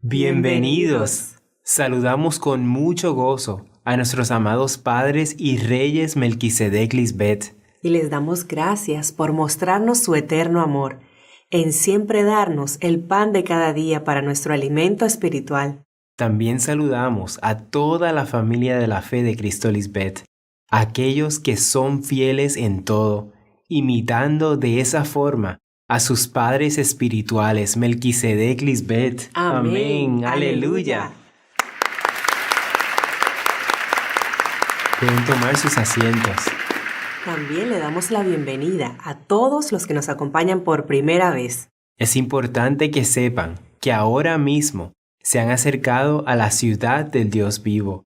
Bienvenidos. Saludamos con mucho gozo a nuestros amados padres y reyes Melquisedec Lisbeth. Y les damos gracias por mostrarnos su eterno amor, en siempre darnos el pan de cada día para nuestro alimento espiritual. También saludamos a toda la familia de la fe de Cristo Lisbeth, aquellos que son fieles en todo, imitando de esa forma a sus padres espirituales Melquisedec Lisbeth. Amén. Aleluya. Pueden tomar sus asientos. También le damos la bienvenida a todos los que nos acompañan por primera vez. Es importante que sepan que ahora mismo se han acercado a la ciudad del Dios vivo,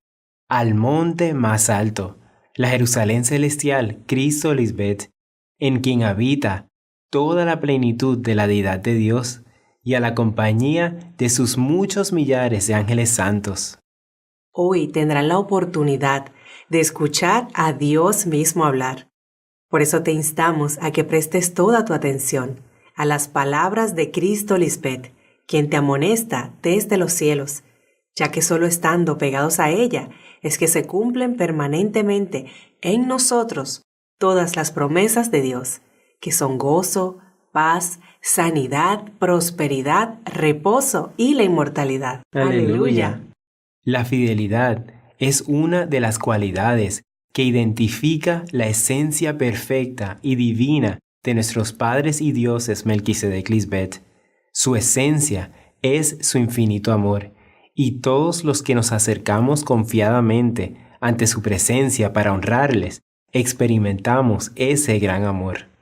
al monte más alto, la Jerusalén celestial, Cristo Lisbeth, en quien habita toda la plenitud de la deidad de Dios y a la compañía de sus muchos millares de ángeles santos. Hoy tendrán la oportunidad de escuchar a Dios mismo hablar. Por eso te instamos a que prestes toda tu atención a las palabras de Cristo Lisbeth, quien te amonesta desde los cielos, ya que solo estando pegados a ella es que se cumplen permanentemente en nosotros todas las promesas de Dios, que son gozo, paz, sanidad, prosperidad, reposo y la inmortalidad. Aleluya. La fidelidad es una de las cualidades que identifica la esencia perfecta y divina de nuestros padres y dioses Melquisedec Lisbeth. Su esencia es su infinito amor, y todos los que nos acercamos confiadamente ante su presencia para honrarles, experimentamos ese gran amor.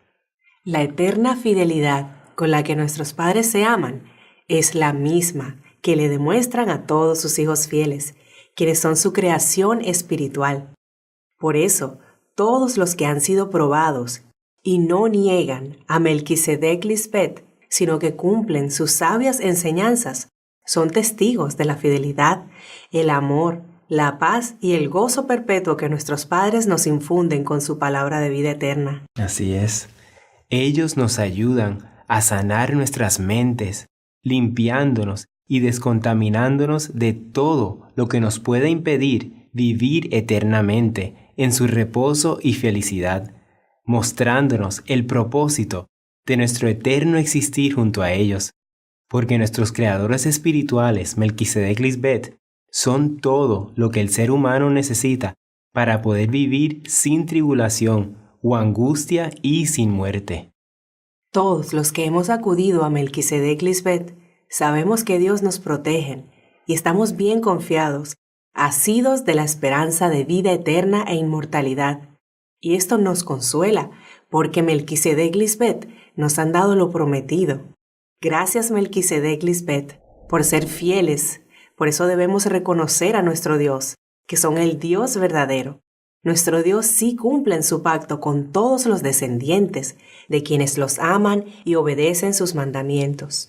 La eterna fidelidad con la que nuestros padres se aman es la misma que le demuestran a todos sus hijos fieles, quienes son su creación espiritual. Por eso, todos los que han sido probados y no niegan a Melquisedec Lisbeth, sino que cumplen sus sabias enseñanzas, son testigos de la fidelidad, el amor, la paz y el gozo perpetuo que nuestros padres nos infunden con su palabra de vida eterna. Así es. Ellos nos ayudan a sanar nuestras mentes, limpiándonos y descontaminándonos de todo lo que nos pueda impedir vivir eternamente en su reposo y felicidad, mostrándonos el propósito de nuestro eterno existir junto a ellos, porque nuestros creadores espirituales, Melquisedec Lisbeth, son todo lo que el ser humano necesita para poder vivir sin tribulación o angustia y sin muerte. Todos los que hemos acudido a Melquisedec Lisbeth sabemos que Dios nos protege y estamos bien confiados, asidos de la esperanza de vida eterna e inmortalidad. Y esto nos consuela, porque Melquisedec Lisbeth nos han dado lo prometido. Gracias, Melquisedec Lisbeth, por ser fieles. Por eso debemos reconocer a nuestro Dios, que son el Dios verdadero. Nuestro Dios sí cumple en su pacto con todos los descendientes de quienes los aman y obedecen sus mandamientos.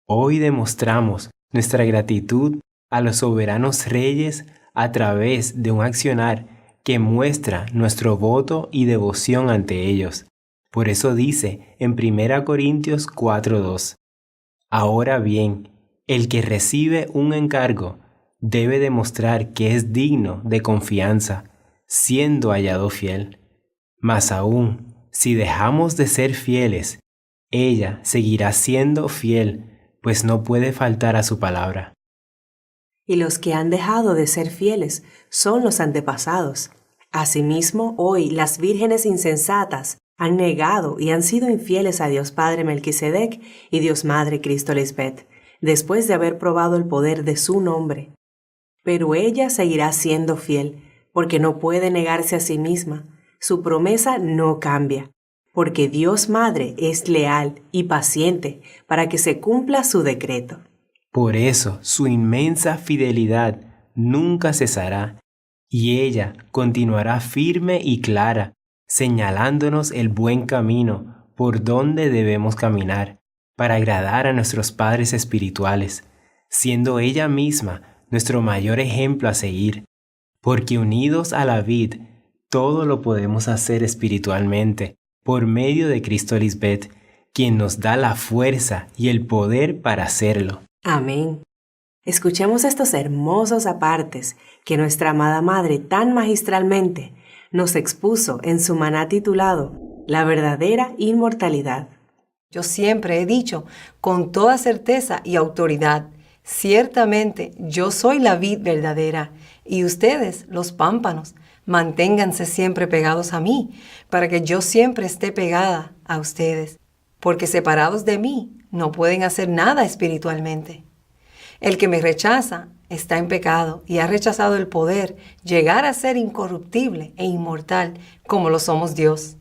Hoy demostramos nuestra gratitud a los soberanos reyes a través de un accionar que muestra nuestro voto y devoción ante ellos. Por eso dice en 1 Corintios 4:2, ahora bien, el que recibe un encargo debe demostrar que es digno de confianza, siendo hallado fiel. Mas aún, si dejamos de ser fieles, ella seguirá siendo fiel, pues no puede faltar a su palabra. Y los que han dejado de ser fieles son los antepasados. Asimismo, hoy las vírgenes insensatas han negado y han sido infieles a Dios Padre Melquisedec y Dios Madre Cristo Lisbeth, después de haber probado el poder de su nombre. Pero ella seguirá siendo fiel, porque no puede negarse a sí misma. Su promesa no cambia, porque Dios Madre es leal y paciente para que se cumpla su decreto. Por eso su inmensa fidelidad nunca cesará, y ella continuará firme y clara, señalándonos el buen camino por donde debemos caminar, para agradar a nuestros padres espirituales, siendo ella misma nuestro mayor ejemplo a seguir, porque unidos a la vid, todo lo podemos hacer espiritualmente, por medio de Cristo Lisbeth, quien nos da la fuerza y el poder para hacerlo. Amén. Escuchemos estos hermosos apartes que nuestra amada Madre tan magistralmente nos expuso en su maná titulado La verdadera inmortalidad. Yo siempre he dicho con toda certeza y autoridad, ciertamente yo soy la vid verdadera y ustedes los pámpanos. Manténganse siempre pegados a mí, para que yo siempre esté pegada a ustedes, porque separados de mí no pueden hacer nada espiritualmente. El que me rechaza está en pecado y ha rechazado el poder llegar a ser incorruptible e inmortal como lo somos Dios.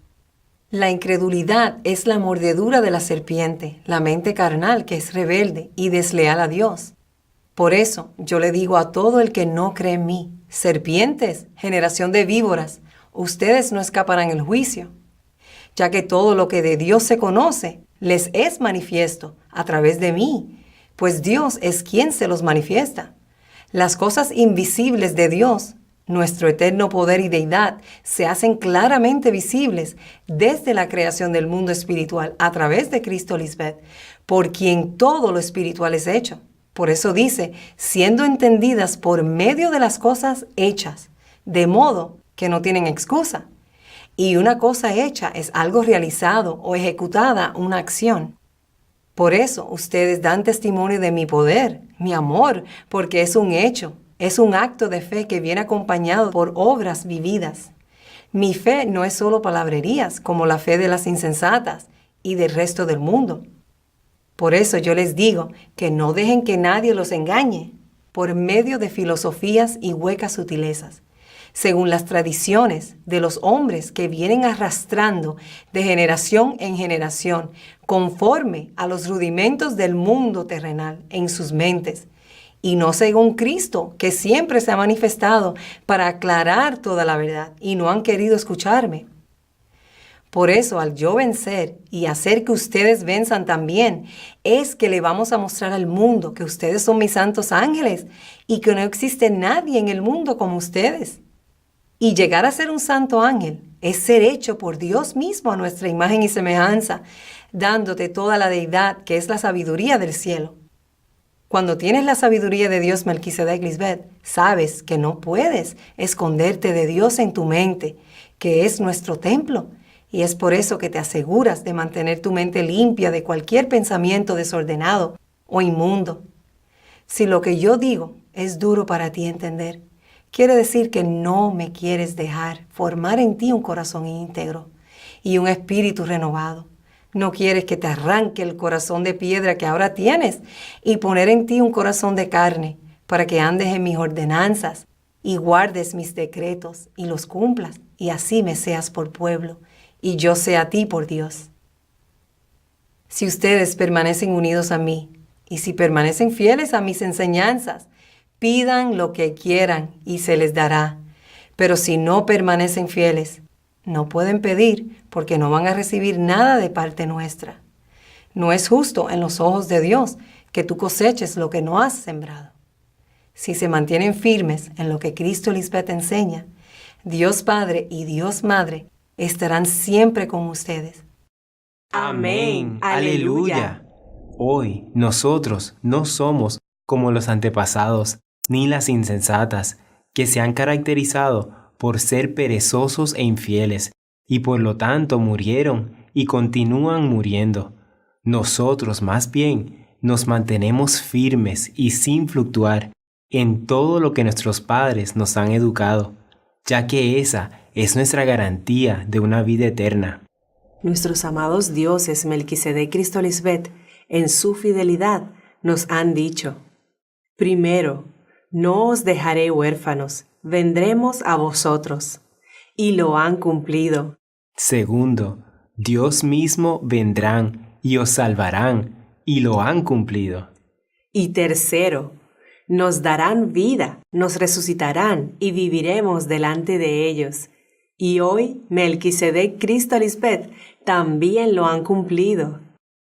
La incredulidad es la mordedura de la serpiente, la mente carnal que es rebelde y desleal a Dios. Por eso yo le digo a todo el que no cree en mí, serpientes, generación de víboras, ustedes no escaparán el juicio, ya que todo lo que de Dios se conoce les es manifiesto a través de mí, pues Dios es quien se los manifiesta. Las cosas invisibles de Dios, nuestro eterno poder y deidad, se hacen claramente visibles desde la creación del mundo espiritual a través de Cristo Lisbeth, por quien todo lo espiritual es hecho. Por eso dice, siendo entendidas por medio de las cosas hechas, de modo que no tienen excusa. Y una cosa hecha es algo realizado o ejecutada, una acción. Por eso ustedes dan testimonio de mi poder, mi amor, porque es un hecho, es un acto de fe que viene acompañado por obras vividas. Mi fe no es solo palabrerías, como la fe de las insensatas y del resto del mundo. Por eso yo les digo que no dejen que nadie los engañe por medio de filosofías y huecas sutilezas, según las tradiciones de los hombres que vienen arrastrando de generación en generación, conforme a los rudimentos del mundo terrenal en sus mentes, y no según Cristo, que siempre se ha manifestado para aclarar toda la verdad, y no han querido escucharme. Por eso, al yo vencer y hacer que ustedes venzan también, es que le vamos a mostrar al mundo que ustedes son mis santos ángeles y que no existe nadie en el mundo como ustedes. Y llegar a ser un santo ángel es ser hecho por Dios mismo a nuestra imagen y semejanza, dándote toda la deidad que es la sabiduría del cielo. Cuando tienes la sabiduría de Dios, Melquisedec Lisbeth, sabes que no puedes esconderte de Dios en tu mente, que es nuestro templo. Y es por eso que te aseguras de mantener tu mente limpia de cualquier pensamiento desordenado o inmundo. Si lo que yo digo es duro para ti entender, quiere decir que no me quieres dejar formar en ti un corazón íntegro y un espíritu renovado. No quieres que te arranque el corazón de piedra que ahora tienes y poner en ti un corazón de carne para que andes en mis ordenanzas y guardes mis decretos y los cumplas y así me seas por pueblo y yo sea a ti por Dios. Si ustedes permanecen unidos a mí y si permanecen fieles a mis enseñanzas, pidan lo que quieran y se les dará. Pero si no permanecen fieles, no pueden pedir porque no van a recibir nada de parte nuestra. No es justo en los ojos de Dios que tú coseches lo que no has sembrado. Si se mantienen firmes en lo que Cristo Lisbeth enseña, Dios Padre y Dios Madre estarán siempre con ustedes. Amén. Aleluya. Hoy nosotros no somos como los antepasados ni las insensatas, que se han caracterizado por ser perezosos e infieles, y por lo tanto murieron y continúan muriendo. Nosotros más bien nos mantenemos firmes y sin fluctuar en todo lo que nuestros padres nos han educado, ya que esa es nuestra garantía de una vida eterna. Nuestros amados dioses Melquisedec y Cristo Lisbeth, en su fidelidad, nos han dicho: primero, no os dejaré huérfanos, vendremos a vosotros. Y lo han cumplido. Segundo, Dios mismo vendrán y os salvarán, y lo han cumplido. Y tercero, nos darán vida, nos resucitarán y viviremos delante de ellos. Y hoy Melquisedec, Cristo Lisbeth también lo han cumplido.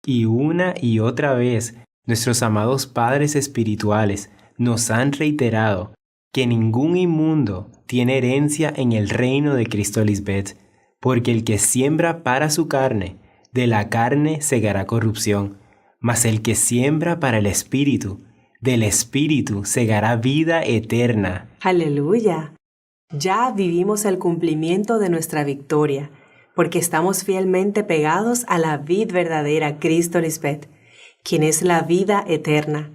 Y una y otra vez, nuestros amados padres espirituales nos han reiterado que ningún inmundo tiene herencia en el reino de Cristo Lisbeth, porque el que siembra para su carne, de la carne segará corrupción, mas el que siembra para el espíritu, del Espíritu segará vida eterna. Aleluya. Ya vivimos el cumplimiento de nuestra victoria, porque estamos fielmente pegados a la vid verdadera, Cristo Lisbeth, quien es la vida eterna.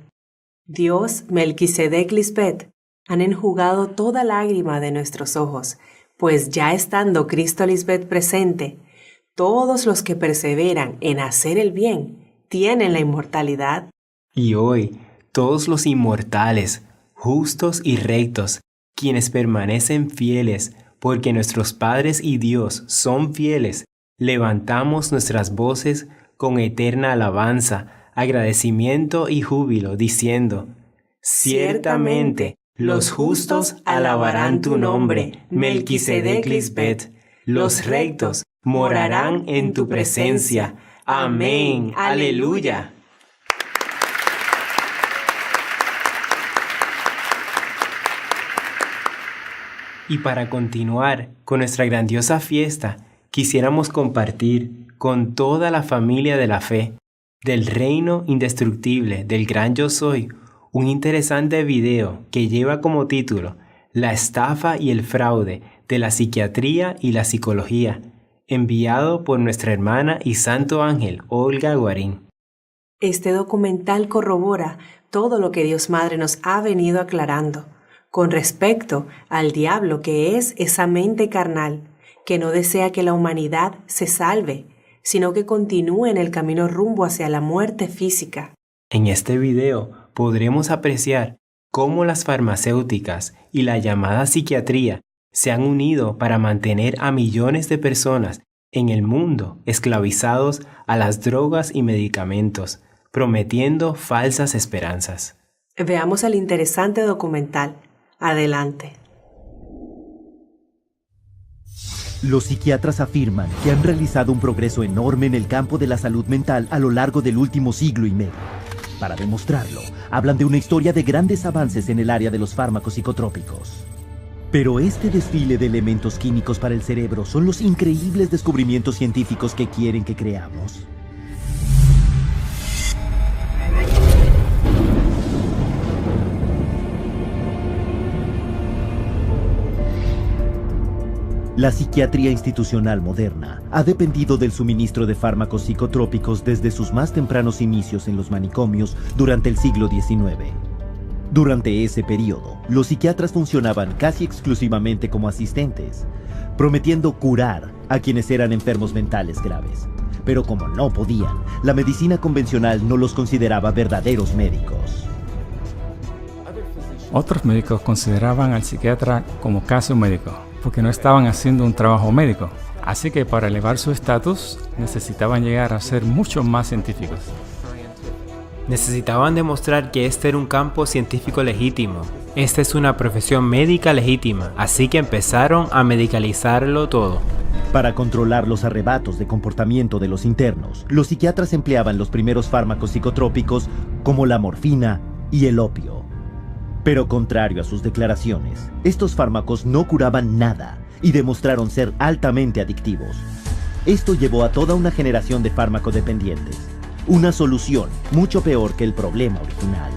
Dios, Melquisedec Lisbeth, han enjugado toda lágrima de nuestros ojos, pues ya estando Cristo Lisbeth presente, todos los que perseveran en hacer el bien tienen la inmortalidad. Y hoy, todos los inmortales, justos y rectos, quienes permanecen fieles, porque nuestros padres y Dios son fieles, levantamos nuestras voces con eterna alabanza, agradecimiento y júbilo, diciendo: ciertamente, los justos alabarán tu nombre, Melquisedec Lisbeth. Los rectos morarán en tu presencia. Amén. Aleluya. Y para continuar con nuestra grandiosa fiesta, quisiéramos compartir con toda la familia de la fe, del reino indestructible del gran Yo Soy, un interesante video que lleva como título La estafa y el fraude de la psiquiatría y la psicología, enviado por nuestra hermana y santo ángel Olga Guarín. Este documental corrobora todo lo que Dios Madre nos ha venido aclarando con respecto al diablo, que es esa mente carnal que no desea que la humanidad se salve, sino que continúe en el camino rumbo hacia la muerte física. En este video podremos apreciar cómo las farmacéuticas y la llamada psiquiatría se han unido para mantener a millones de personas en el mundo esclavizados a las drogas y medicamentos, prometiendo falsas esperanzas. Veamos el interesante documental. Adelante. Los psiquiatras afirman que han realizado un progreso enorme en el campo de la salud mental a lo largo del último siglo y medio. Para demostrarlo, hablan de una historia de grandes avances en el área de los fármacos psicotrópicos. Pero este desfile de elementos químicos para el cerebro son los increíbles descubrimientos científicos que quieren que creamos. La psiquiatría institucional moderna ha dependido del suministro de fármacos psicotrópicos desde sus más tempranos inicios en los manicomios durante el siglo XIX. Durante ese periodo, los psiquiatras funcionaban casi exclusivamente como asistentes, prometiendo curar a quienes eran enfermos mentales graves. Pero como no podían, la medicina convencional no los consideraba verdaderos médicos. Otros médicos consideraban al psiquiatra como casi un médico, porque no estaban haciendo un trabajo médico. Así que para elevar su estatus, necesitaban llegar a ser mucho más científicos. Necesitaban demostrar que este era un campo científico legítimo. Esta es una profesión médica legítima, así que empezaron a medicalizarlo todo. Para controlar los arrebatos de comportamiento de los internos, los psiquiatras empleaban los primeros fármacos psicotrópicos como la morfina y el opio. Pero contrario a sus declaraciones, estos fármacos no curaban nada y demostraron ser altamente adictivos. Esto llevó a toda una generación de fármacodependientes, una solución mucho peor que el problema original.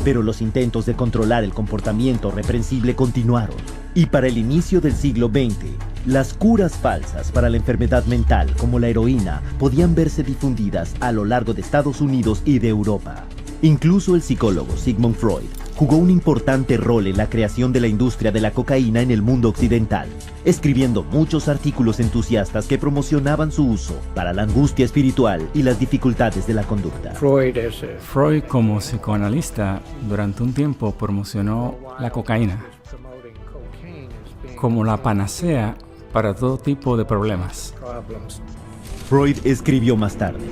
Pero los intentos de controlar el comportamiento reprensible continuaron, y para el inicio del siglo XX, las curas falsas para la enfermedad mental como la heroína podían verse difundidas a lo largo de Estados Unidos y de Europa. Incluso el psicólogo Sigmund Freud jugó un importante rol en la creación de la industria de la cocaína en el mundo occidental, escribiendo muchos artículos entusiastas que promocionaban su uso para la angustia espiritual y las dificultades de la conducta. Freud, como psicoanalista, durante un tiempo promocionó la cocaína como la panacea para todo tipo de problemas. Freud escribió más tarde: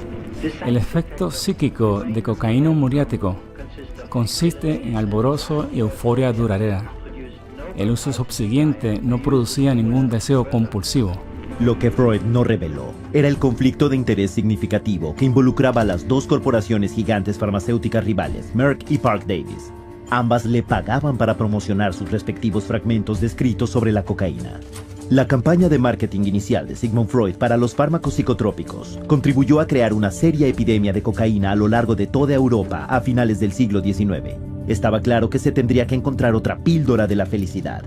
el efecto psíquico de cocaína muriático consiste en alborozo y euforia duradera. El uso subsiguiente no producía ningún deseo compulsivo. Lo que Freud no reveló era el conflicto de interés significativo que involucraba a las dos corporaciones gigantes farmacéuticas rivales, Merck y Parke Davis. Ambas le pagaban para promocionar sus respectivos fragmentos descritos sobre la cocaína. La campaña de marketing inicial de Sigmund Freud para los fármacos psicotrópicos contribuyó a crear una seria epidemia de cocaína a lo largo de toda Europa a finales del siglo XIX. Estaba claro que se tendría que encontrar otra píldora de la felicidad.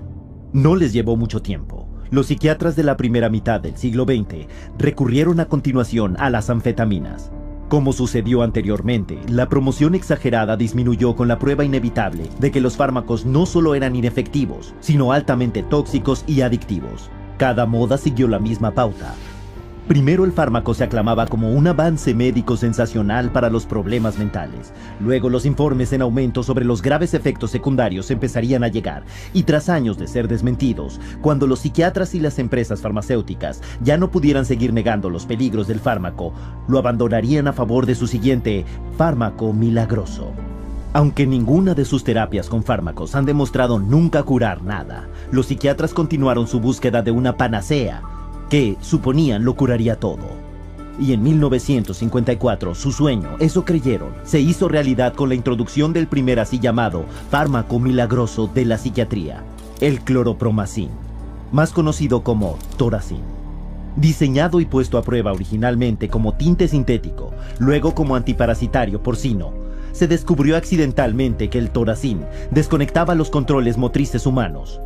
No les llevó mucho tiempo. Los psiquiatras de la primera mitad del siglo XX recurrieron a continuación a las anfetaminas. Como sucedió anteriormente, la promoción exagerada disminuyó con la prueba inevitable de que los fármacos no solo eran inefectivos, sino altamente tóxicos y adictivos. Cada moda siguió la misma pauta. Primero el fármaco se aclamaba como un avance médico sensacional para los problemas mentales. Luego los informes en aumento sobre los graves efectos secundarios empezarían a llegar. Y tras años de ser desmentidos, cuando los psiquiatras y las empresas farmacéuticas ya no pudieran seguir negando los peligros del fármaco, lo abandonarían a favor de su siguiente fármaco milagroso. Aunque ninguna de sus terapias con fármacos han demostrado nunca curar nada, los psiquiatras continuaron su búsqueda de una panacea que suponían lo curaría todo. Y en 1954, su sueño, eso creyeron, se hizo realidad con la introducción del primer así llamado fármaco milagroso de la psiquiatría, el cloropromazin, más conocido como Thorazin. Diseñado y puesto a prueba originalmente como tinte sintético, luego como antiparasitario porcino, se descubrió accidentalmente que el Thorazin desconectaba los controles motrices humanos.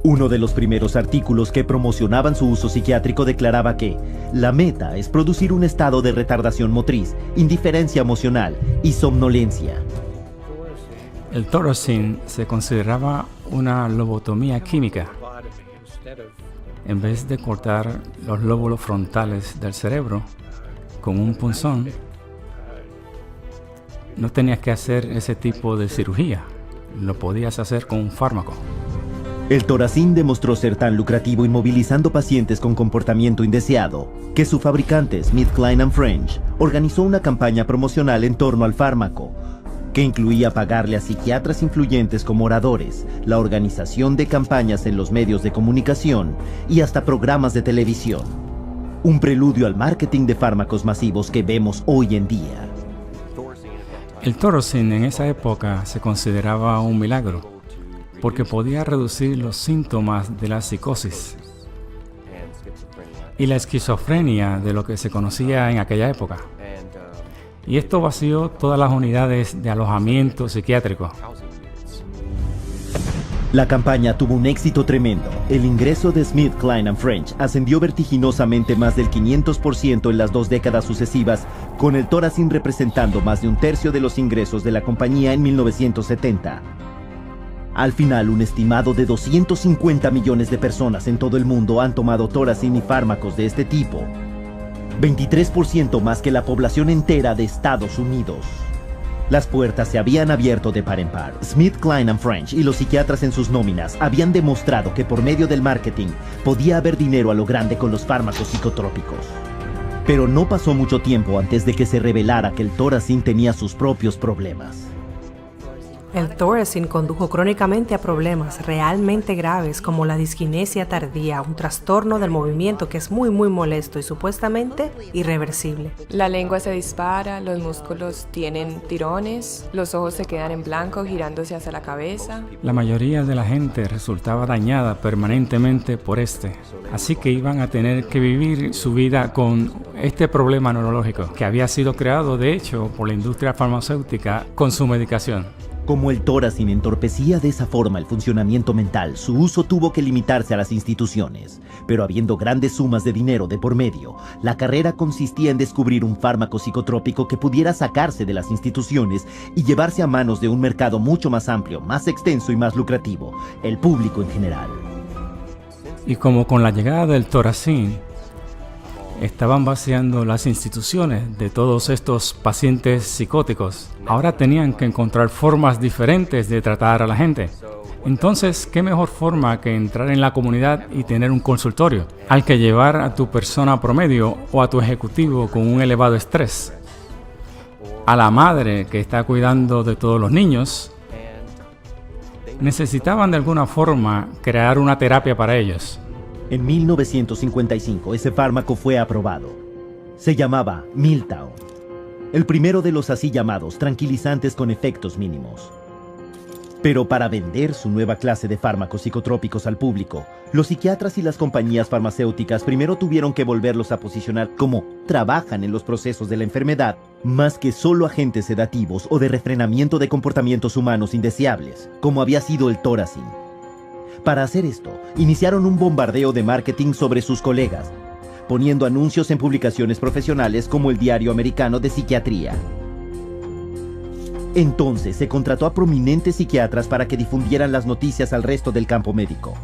Uno de los primeros artículos que promocionaban su uso psiquiátrico declaraba que la meta es producir un estado de retardación motriz, indiferencia emocional y somnolencia. El Thorazin se consideraba una lobotomía química. En vez de cortar los lóbulos frontales del cerebro con un punzón, no tenías que hacer ese tipo de cirugía. Lo podías hacer con un fármaco. El Thorazin demostró ser tan lucrativo inmovilizando pacientes con comportamiento indeseado que su fabricante, SmithKline & French, organizó una campaña promocional en torno al fármaco, que incluía pagarle a psiquiatras influyentes como oradores, la organización de campañas en los medios de comunicación y hasta programas de televisión. Un preludio al marketing de fármacos masivos que vemos hoy en día. El Thorazin en esa época se consideraba un milagro, porque podía reducir los síntomas de la psicosis y la esquizofrenia de lo que se conocía en aquella época. Y esto vació todas las unidades de alojamiento psiquiátrico. La campaña tuvo un éxito tremendo. El ingreso de SmithKline & French ascendió vertiginosamente más del 500% en las 2 décadas sucesivas, con el Thorazin representando más de un tercio de los ingresos de la compañía en 1970. Al final, un estimado de 250 millones de personas en todo el mundo han tomado Thorazin y fármacos de este tipo. 23% más que la población entera de Estados Unidos. Las puertas se habían abierto de par en par. SmithKline & French y los psiquiatras en sus nóminas habían demostrado que por medio del marketing podía haber dinero a lo grande con los fármacos psicotrópicos. Pero no pasó mucho tiempo antes de que se revelara que el Thorazin tenía sus propios problemas. El Thorazin condujo crónicamente a problemas realmente graves como la disquinesia tardía, un trastorno del movimiento que es muy molesto y supuestamente irreversible. La lengua se dispara, los músculos tienen tirones, los ojos se quedan en blanco girándose hacia la cabeza. La mayoría de la gente resultaba dañada permanentemente por así que iban a tener que vivir su vida con este problema neurológico que había sido creado de hecho por la industria farmacéutica con su medicación. Como el Thorazin entorpecía de esa forma el funcionamiento mental, su uso tuvo que limitarse a las instituciones. Pero habiendo grandes sumas de dinero de por medio, la carrera consistía en descubrir un fármaco psicotrópico que pudiera sacarse de las instituciones y llevarse a manos de un mercado mucho más amplio, más extenso y más lucrativo, el público en general. Y como con la llegada del Thorazin, estaban vaciando las instituciones de todos estos pacientes psicóticos. Ahora tenían que encontrar formas diferentes de tratar a la gente. Entonces, ¿qué mejor forma que entrar en la comunidad y tener un consultorio al que llevar a tu persona promedio o a tu ejecutivo con un elevado estrés? A la madre que está cuidando de todos los niños. Necesitaban de alguna forma crear una terapia para ellos. En 1955 ese fármaco fue aprobado. Se llamaba Miltown, el primero de los así llamados tranquilizantes con efectos mínimos. Pero para vender su nueva clase de fármacos psicotrópicos al público, los psiquiatras y las compañías farmacéuticas primero tuvieron que volverlos a posicionar como trabajan en los procesos de la enfermedad, más que solo agentes sedativos o de refrenamiento de comportamientos humanos indeseables, como había sido el Thorazine. Para hacer esto, iniciaron un bombardeo de marketing sobre sus colegas, poniendo anuncios en publicaciones profesionales como el Diario Americano de Psiquiatría. Entonces se contrató a prominentes psiquiatras para que difundieran las noticias al resto del campo médico.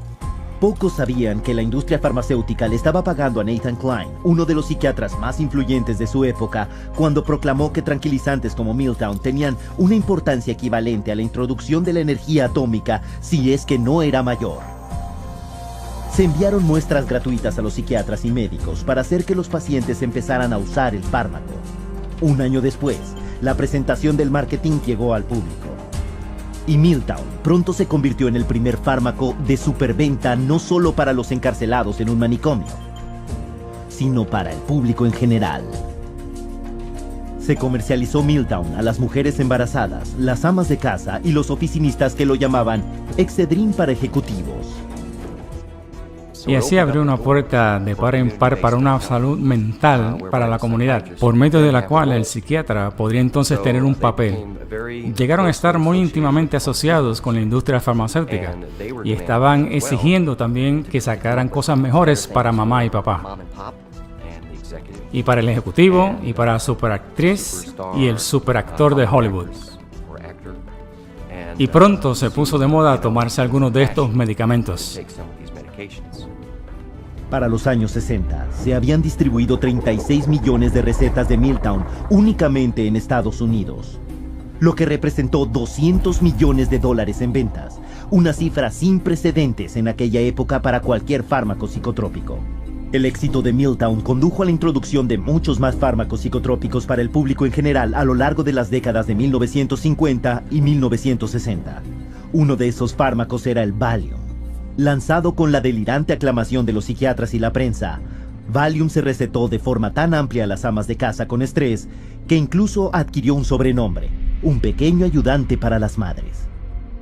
Pocos sabían que la industria farmacéutica le estaba pagando a Nathan Kline, uno de los psiquiatras más influyentes de su época, cuando proclamó que tranquilizantes como Miltown tenían una importancia equivalente a la introducción de la energía atómica, si es que no era mayor. Se enviaron muestras gratuitas a los psiquiatras y médicos para hacer que los pacientes empezaran a usar el fármaco. Un año después, la presentación del marketing llegó al público. Y Miltown pronto se convirtió en el primer fármaco de superventa no solo para los encarcelados en un manicomio, sino para el público en general. Se comercializó Miltown a las mujeres embarazadas, las amas de casa y los oficinistas que lo llamaban Excedrin para ejecutivos. Y así abrió una puerta de par en par para una salud mental para la comunidad, por medio de la cual el psiquiatra podría entonces tener un papel. Llegaron a estar muy íntimamente asociados con la industria farmacéutica y estaban exigiendo también que sacaran cosas mejores para mamá y papá, y para el ejecutivo, y para la superactriz y el superactor de Hollywood. Y pronto se puso de moda tomarse algunos de estos medicamentos. Para los años 60, se habían distribuido 36 millones de recetas de Miltown únicamente en Estados Unidos, lo que representó $200 millones en ventas, una cifra sin precedentes en aquella época para cualquier fármaco psicotrópico. El éxito de Miltown condujo a la introducción de muchos más fármacos psicotrópicos para el público en general a lo largo de las décadas de 1950 y 1960. Uno de esos fármacos era el Valium. Lanzado con la delirante aclamación de los psiquiatras y la prensa, Valium se recetó de forma tan amplia a las amas de casa con estrés que incluso adquirió un sobrenombre, un pequeño ayudante para las madres.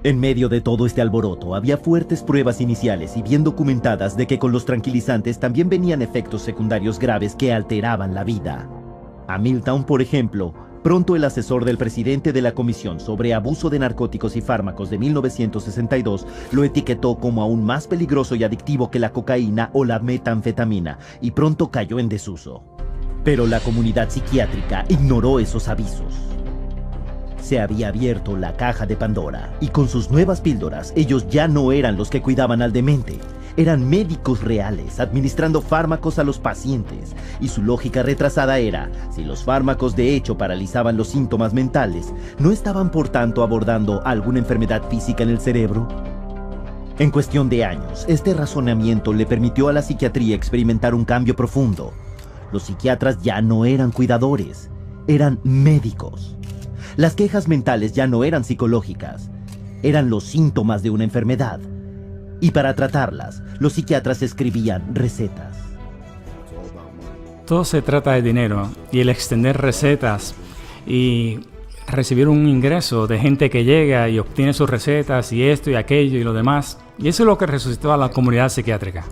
En medio de todo este alboroto, había fuertes pruebas iniciales y bien documentadas de que con los tranquilizantes también venían efectos secundarios graves que alteraban la vida. A Miltown, por ejemplo, pronto el asesor del presidente de la Comisión sobre Abuso de Narcóticos y Fármacos de 1962 lo etiquetó como aún más peligroso y adictivo que la cocaína o la metanfetamina, y pronto cayó en desuso. Pero la comunidad psiquiátrica ignoró esos avisos. Se había abierto la caja de Pandora, y con sus nuevas píldoras, ellos ya no eran los que cuidaban al demente. Eran médicos reales, administrando fármacos a los pacientes, y su lógica retrasada era, si los fármacos de hecho paralizaban los síntomas mentales, ¿no estaban por tanto abordando alguna enfermedad física en el cerebro? En cuestión de años, este razonamiento le permitió a la psiquiatría experimentar un cambio profundo. Los psiquiatras ya no eran cuidadores, eran médicos. Las quejas mentales ya no eran psicológicas, eran los síntomas de una enfermedad. Y para tratarlas, los psiquiatras escribían recetas. Todo se trata de dinero y el extender recetas y recibir un ingreso de gente que llega y obtiene sus recetas y esto y aquello y lo demás. Y eso es lo que resucitó a la comunidad psiquiátrica.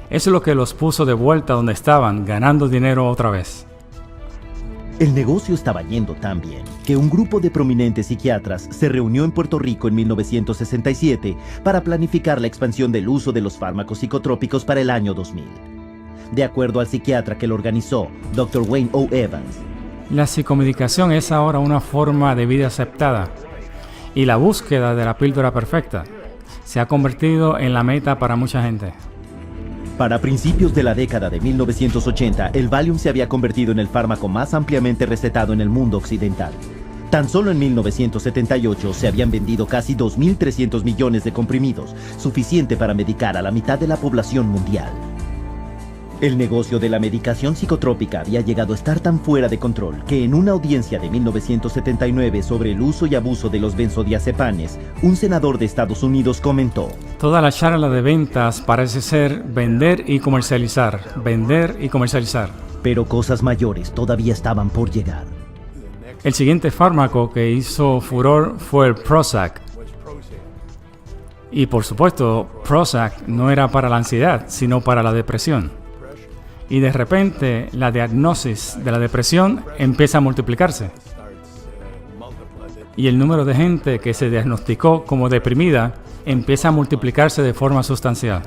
Eso es lo que los puso de vuelta donde estaban, ganando dinero otra vez. El negocio estaba yendo tan bien que un grupo de prominentes psiquiatras se reunió en Puerto Rico en 1967 para planificar la expansión del uso de los fármacos psicotrópicos para el año 2000. De acuerdo al psiquiatra que lo organizó, Dr. Wayne O. Evans, la psicomedicación es ahora una forma de vida aceptada y la búsqueda de la píldora perfecta se ha convertido en la meta para mucha gente. Para principios de la década de 1980, el Valium se había convertido en el fármaco más ampliamente recetado en el mundo occidental. Tan solo en 1978 se habían vendido casi 2.300 millones de comprimidos, suficiente para medicar a la mitad de la población mundial. El negocio de la medicación psicotrópica había llegado a estar tan fuera de control que en una audiencia de 1979 sobre el uso y abuso de los benzodiazepanes, un senador de Estados Unidos comentó: toda la charla de ventas parece ser vender y comercializar, vender y comercializar. Pero cosas mayores todavía estaban por llegar. El siguiente fármaco que hizo furor fue el Prozac. Y por supuesto, Prozac no era para la ansiedad, sino para la depresión. Y de repente, la diagnosis de la depresión empieza a multiplicarse. Y el número de gente que se diagnosticó como deprimida empieza a multiplicarse de forma sustancial.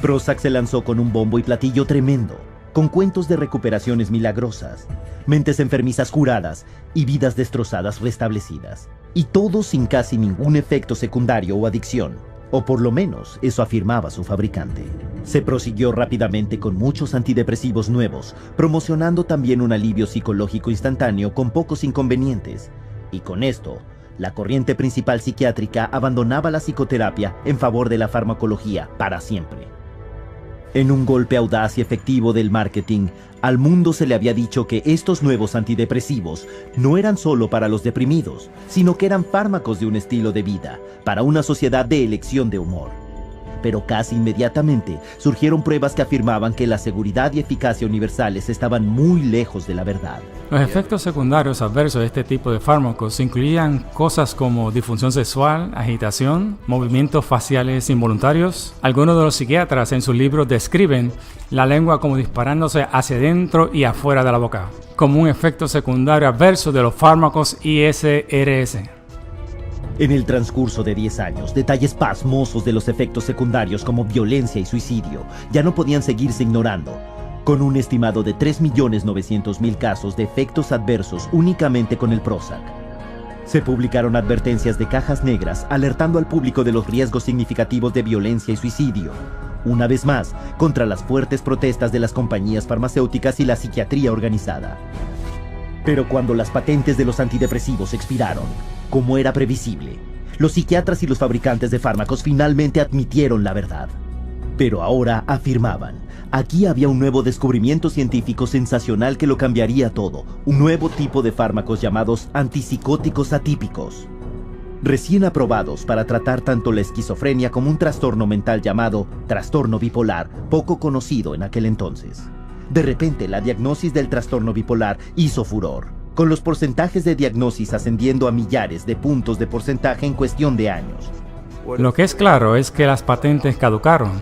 Prozac se lanzó con un bombo y platillo tremendo, con cuentos de recuperaciones milagrosas, mentes enfermizas curadas y vidas destrozadas restablecidas. Y todo sin casi ningún efecto secundario o adicción, o por lo menos eso afirmaba su fabricante. Se prosiguió rápidamente con muchos antidepresivos nuevos, promocionando también un alivio psicológico instantáneo con pocos inconvenientes. Y con esto, la corriente principal psiquiátrica abandonaba la psicoterapia en favor de la farmacología para siempre. En un golpe audaz y efectivo del marketing, al mundo se le había dicho que estos nuevos antidepresivos no eran solo para los deprimidos, sino que eran fármacos de un estilo de vida, para una sociedad de elección de humor. Pero casi inmediatamente surgieron pruebas que afirmaban que la seguridad y eficacia universales estaban muy lejos de la verdad. Los efectos secundarios adversos de este tipo de fármacos incluían cosas como disfunción sexual, agitación, movimientos faciales involuntarios. Algunos de los psiquiatras en sus libros describen la lengua como disparándose hacia adentro y afuera de la boca, como un efecto secundario adverso de los fármacos ISRS. En el transcurso de 10 años, detalles pasmosos de los efectos secundarios como violencia y suicidio ya no podían seguirse ignorando, con un estimado de 3.900.000 casos de efectos adversos únicamente con el Prozac. Se publicaron advertencias de cajas negras alertando al público de los riesgos significativos de violencia y suicidio, una vez más contra las fuertes protestas de las compañías farmacéuticas y la psiquiatría organizada. Pero cuando las patentes de los antidepresivos expiraron, como era previsible, los psiquiatras y los fabricantes de fármacos finalmente admitieron la verdad. Pero ahora afirmaban, aquí había un nuevo descubrimiento científico sensacional que lo cambiaría todo, un nuevo tipo de fármacos llamados antipsicóticos atípicos, recién aprobados para tratar tanto la esquizofrenia como un trastorno mental llamado trastorno bipolar, poco conocido en aquel entonces. De repente, la diagnosis del trastorno bipolar hizo furor, con los porcentajes de diagnosis ascendiendo a millares de puntos de porcentaje en cuestión de años. Lo que es claro es que las patentes caducaron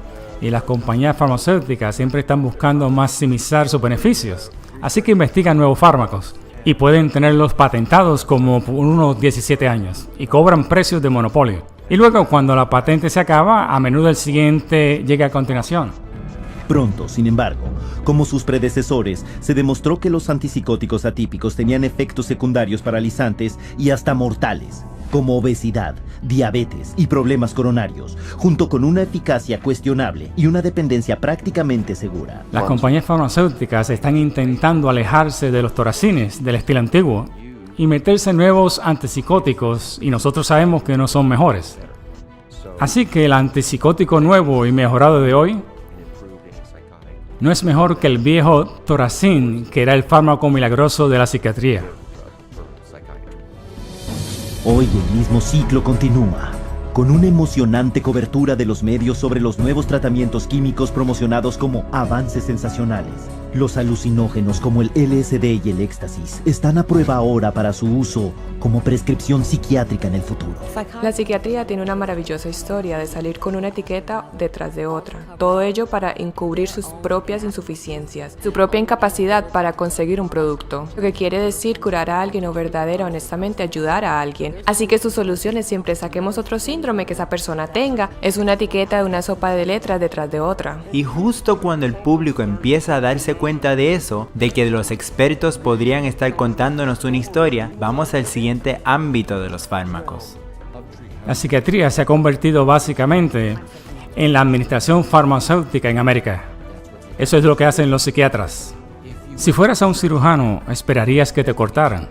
y las compañías farmacéuticas siempre están buscando maximizar sus beneficios, así que investigan nuevos fármacos y pueden tenerlos patentados como por unos 17 años y cobran precios de monopolio. Y luego, cuando la patente se acaba, a menudo el siguiente llega a continuación. Pronto, sin embargo, como sus predecesores, se demostró que los antipsicóticos atípicos tenían efectos secundarios paralizantes y hasta mortales, como obesidad, diabetes y problemas coronarios, junto con una eficacia cuestionable y una dependencia prácticamente segura. Las compañías farmacéuticas están intentando alejarse de los toracines del estilo antiguo y meterse en nuevos antipsicóticos, y nosotros sabemos que no son mejores. Así que el antipsicótico nuevo y mejorado de hoy no es mejor que el viejo Toracin, que era el fármaco milagroso de la psiquiatría. Hoy el mismo ciclo continúa, con una emocionante cobertura de los medios sobre los nuevos tratamientos químicos promocionados como avances sensacionales. Los alucinógenos como el LSD y el éxtasis están a prueba ahora para su uso como prescripción psiquiátrica en el futuro. La psiquiatría tiene una maravillosa historia de salir con una etiqueta detrás de otra. Todo ello para encubrir sus propias insuficiencias, su propia incapacidad para conseguir un producto. Lo que quiere decir curar a alguien o verdadera, honestamente ayudar a alguien. Así que sus soluciones siempre saquemos otro síndrome que esa persona tenga. Es una etiqueta de una sopa de letras detrás de otra. Y justo cuando el público empieza a darse cuenta de eso, de que los expertos podrían estar contándonos una historia, vamos al siguiente ámbito de los fármacos. La psiquiatría se ha convertido básicamente en la administración farmacéutica en América. Eso es lo que hacen los psiquiatras. Si fueras a un cirujano, esperarías que te cortaran.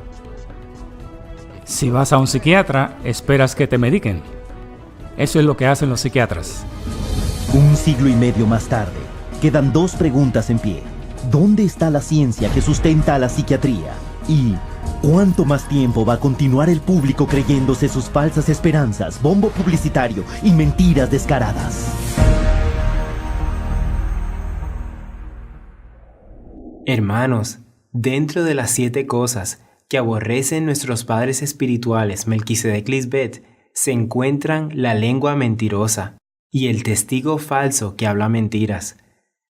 Si vas a un psiquiatra, esperas que te mediquen. Eso es lo que hacen los psiquiatras. Un siglo y medio más tarde, quedan dos preguntas en pie. ¿Dónde está la ciencia que sustenta a la psiquiatría? ¿Y cuánto más tiempo va a continuar el público creyéndose sus falsas esperanzas, bombo publicitario y mentiras descaradas? Hermanos, dentro de las 7 cosas que aborrecen nuestros padres espirituales, Melquisedec Lisbet, se encuentran la lengua mentirosa y el testigo falso que habla mentiras.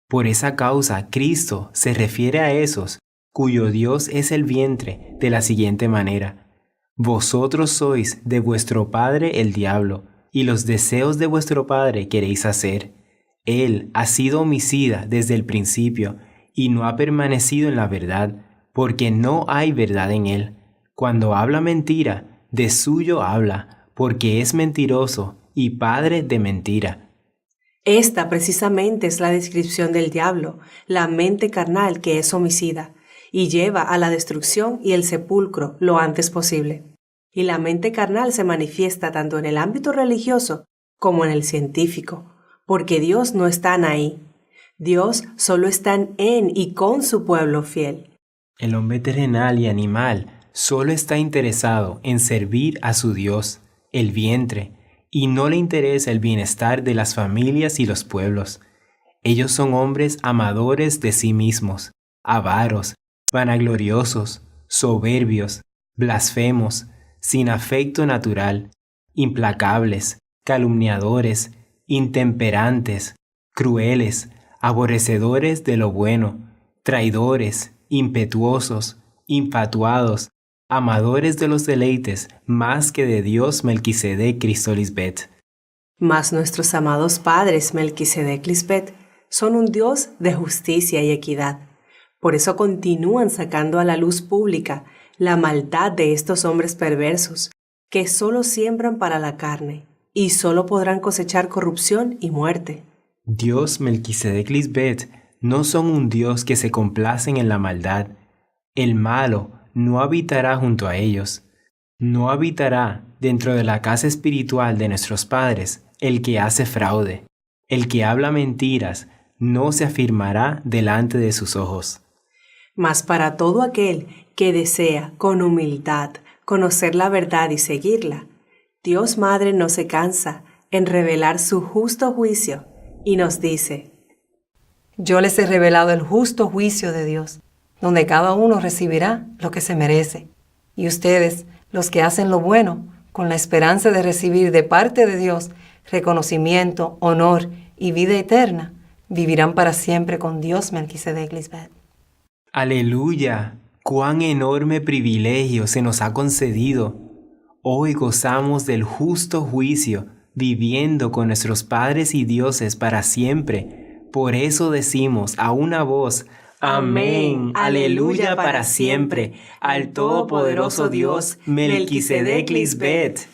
Por esa causa, Cristo se refiere a esos cuyo Dios es el vientre de la siguiente manera: vosotros sois de vuestro padre el diablo, y los deseos de vuestro padre queréis hacer. Él ha sido homicida desde el principio, y no ha permanecido en la verdad, porque no hay verdad en él. Cuando habla mentira, de suyo habla, porque es mentiroso y padre de mentira. Esta precisamente es la descripción del diablo, la mente carnal que es homicida, y lleva a la destrucción y el sepulcro lo antes posible. Y la mente carnal se manifiesta tanto en el ámbito religioso como en el científico, porque Dios no está ahí. Dios solo está en y con su pueblo fiel. El hombre terrenal y animal solo está interesado en servir a su Dios, el vientre, y no le interesa el bienestar de las familias y los pueblos. Ellos son hombres amadores de sí mismos, avaros, vanagloriosos, soberbios, blasfemos, sin afecto natural, implacables, calumniadores, intemperantes, crueles, aborrecedores de lo bueno, traidores, impetuosos, infatuados, amadores de los deleites más que de Dios Melquisedec Cristo Lisbet. Mas nuestros amados padres Melquisedec Lisbet son un Dios de justicia y equidad. Por eso continúan sacando a la luz pública la maldad de estos hombres perversos, que solo siembran para la carne, y solo podrán cosechar corrupción y muerte. Dios Melquisedec Lisbet no son un Dios que se complacen en la maldad. El malo no habitará junto a ellos. No habitará dentro de la casa espiritual de nuestros padres el que hace fraude. El que habla mentiras no se afirmará delante de sus ojos. Mas para todo aquel que desea con humildad conocer la verdad y seguirla, Dios Madre no se cansa en revelar su justo juicio y nos dice: Yo les he revelado el justo juicio de Dios, donde cada uno recibirá lo que se merece. Y ustedes, los que hacen lo bueno, con la esperanza de recibir de parte de Dios reconocimiento, honor y vida eterna, vivirán para siempre con Dios Melquisedec Lisbet. ¡Aleluya! ¡Cuán enorme privilegio se nos ha concedido! Hoy gozamos del justo juicio, viviendo con nuestros padres y dioses para siempre. Por eso decimos a una voz: Amén, aleluya para siempre, al todopoderoso Dios Melquisedec Lisbet.